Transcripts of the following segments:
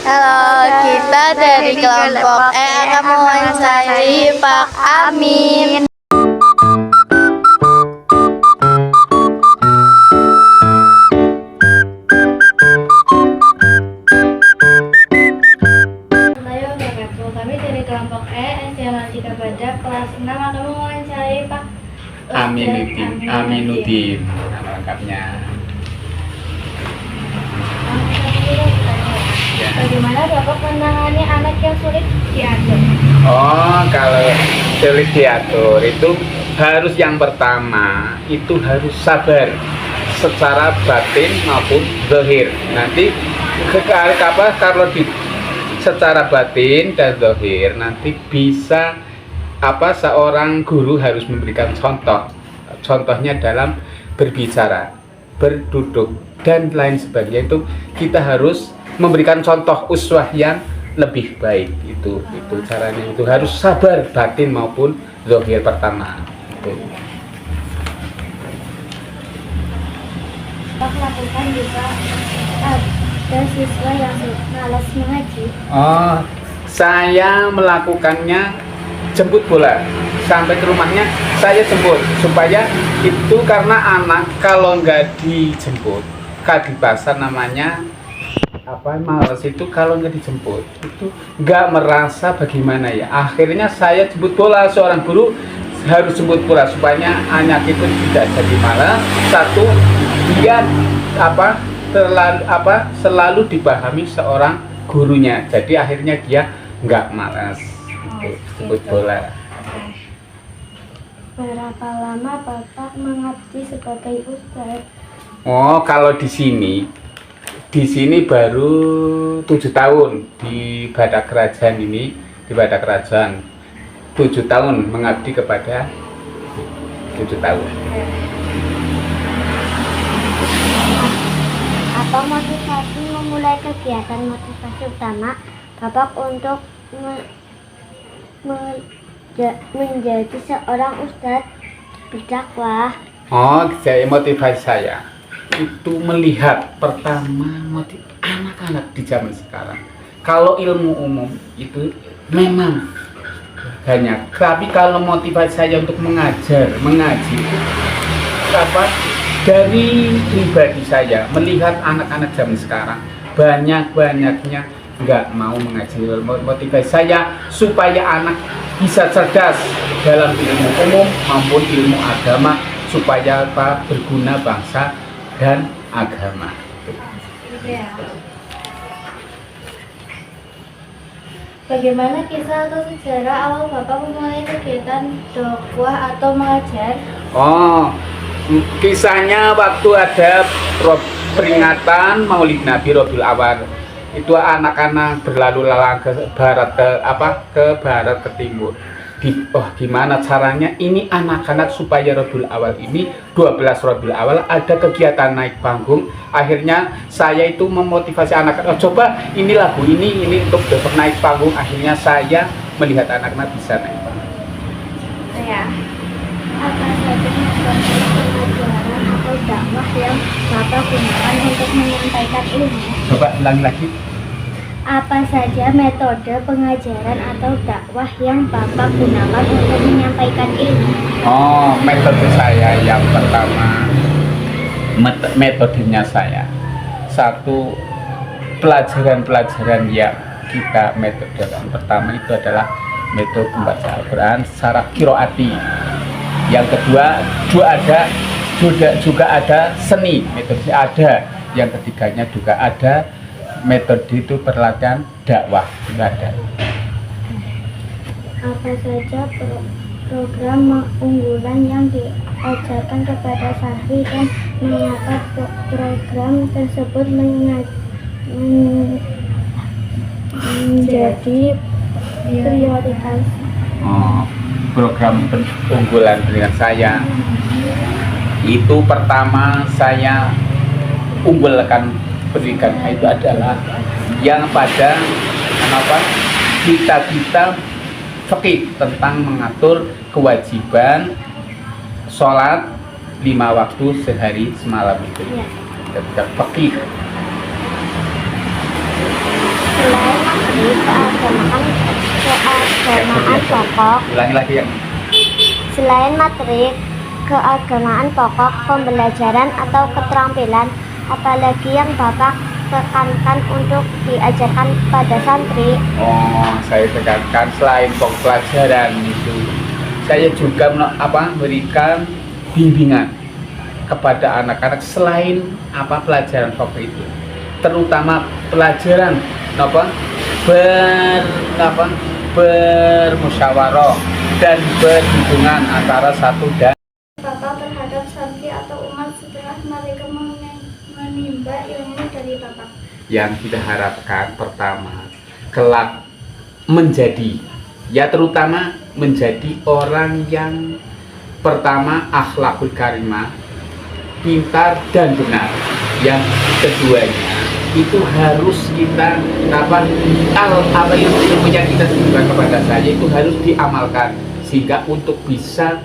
Halo, kita dari kelompok E akan mewawancari Pak Amin. Kami dari kelompok E SMA 3 Badak kelas 6 akan mewawancari Pak Aminuddin, nama lengkapnya. Bagaimana Bapak menangani anak yang sulit diatur? Oh, kalau sulit diatur itu harus yang pertama itu harus sabar secara batin maupun zahir. Nanti kalau secara batin dan zahir nanti bisa seorang guru harus memberikan contohnya dalam berbicara, berduduk dan lain sebagainya. Itu kita harus memberikan contoh uswah yang lebih baik. Itu caranya, itu harus sabar batin maupun zahir pertama itu. Pak lakukan juga ada siswa yang malas mengaji. Oh, saya melakukannya jemput bola sampai ke rumahnya, saya jemput supaya itu, karena anak kalau nggak dijemput di pasar namanya malas itu, kalau nggak dijemput itu nggak merasa bagaimana ya. Akhirnya saya jemput bola, seorang guru harus jemput bola supaya anak itu tidak jadi malas. Satu, dia selalu dipahami seorang gurunya, jadi akhirnya dia nggak malas jemput bola. Berapa lama Bapak mengabdi sebagai ustadz? Oh, kalau di sini baru 7 tahun di Badak Kerajaan ini, di Badak Kerajaan 7 tahun mengabdi kepada 7 tahun. Apa motivasi memulai kegiatan motivasi utama Bapak untuk menjadi seorang ustadz berdakwah? Oh, motivasi saya itu melihat pertama anak-anak di zaman sekarang. Kalau ilmu umum itu memang banyak, tapi kalau motivasi saya untuk mengaji itu dari pribadi saya melihat anak-anak zaman sekarang banyaknya nggak mau mengaji. Motivasi saya supaya anak bisa cerdas dalam ilmu umum maupun ilmu agama, supaya berguna bangsa dan agama. Bagaimana kisah atau sejarah awal Bapak memulai kegiatan dakwah atau mengajar? Oh, kisahnya waktu ada peringatan Maulid Nabi Rabiul Awal. Itu anak-anak berlalu lalang ke barat ke timur. Gimana caranya ini anak-anak supaya Rabiul Awal ini 12 Rabiul Awal ada kegiatan naik panggung. Akhirnya saya itu memotivasi anak-anak, coba ini lagu ini untuk besok naik panggung. Akhirnya saya melihat anak-anak bisa naik panggung. Ya. Apa saja pelajaran atau dakwah yang Bapak gunakan untuk menyampaikan ilmu? Coba ulangi lagi. Apa saja metode pengajaran atau dakwah yang Bapak gunakan untuk menyampaikan ilmu? Oh, metode saya yang pertama, metodenya saya satu, pelajaran yang kita metode yang pertama itu adalah metode membaca Al-Quran secara qiraati. Yang kedua juga ada seni, metode ada. Yang ketiganya juga ada metode itu pelatihan dakwah juga ada. Apa saja program unggulan yang diajarkan kepada santri dan mengapa program tersebut menjadi prioritas? Oh, program unggulan dengan saya itu pertama saya unggulkan pendidikan itu adalah yang pada kita fikih tentang mengatur kewajiban sholat 5 waktu sehari semalam itu. Kita fikih. Selain materi keagamaan pokok. Ulangi lagi ya. Selain materi keagamaan pokok, pembelajaran atau keterampilan, apalagi yang Bapak tekankan untuk diajarkan pada santri? Oh, saya tekankan selain pelajaran itu, saya juga memberikan bimbingan kepada anak-anak selain pelajaran pokok itu, terutama pelajaran bermusyawarah dan berhubungan antara satu dan Bapak terhadap santri atau umat setelah mereka menimba ilmu dari Bapak. yang kita harapkan pertama kelak menjadi, ya terutama menjadi orang yang pertama akhlakul karimah, pintar dan benar. Yang keduanya itu harus kita apa yang ilmunya kita berikan kepada saya itu harus diamalkan, sehingga untuk bisa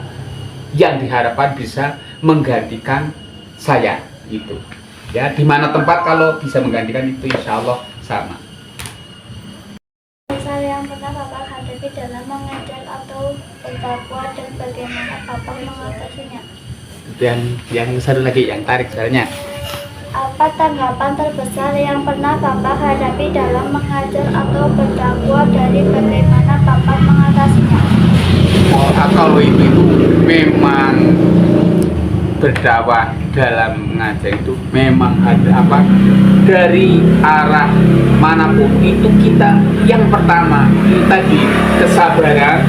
yang diharapkan bisa menggantikan saya itu. Ya, di mana tempat kalau bisa menggantikan itu insya Allah sama. Masalah yang pernah Bapak hadapi dalam mengajar atau berdakwah dan bagaimana Bapak mengatasinya? Dan yang satu lagi yang tarik caranya. Apa tanggapan terbesar yang pernah Bapak hadapi dalam mengajar atau berdakwah dari bagaimana Bapak mengatasinya? Kalau itu memang berdakwah dalam mengajar itu memang ada dari arah manapun itu kita yang pertama tadi kesabaran,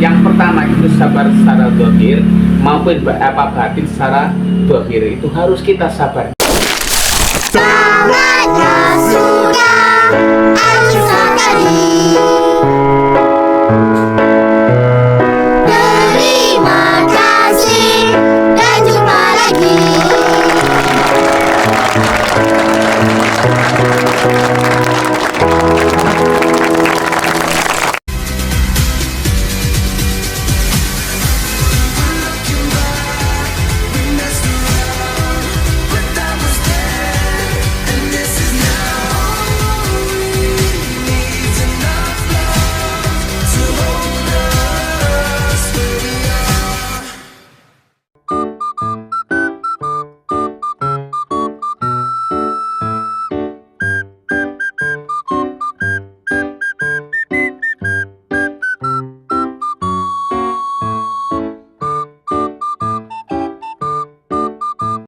yang pertama itu sabar secara zahir maupun batin secara zahir itu harus kita sabar.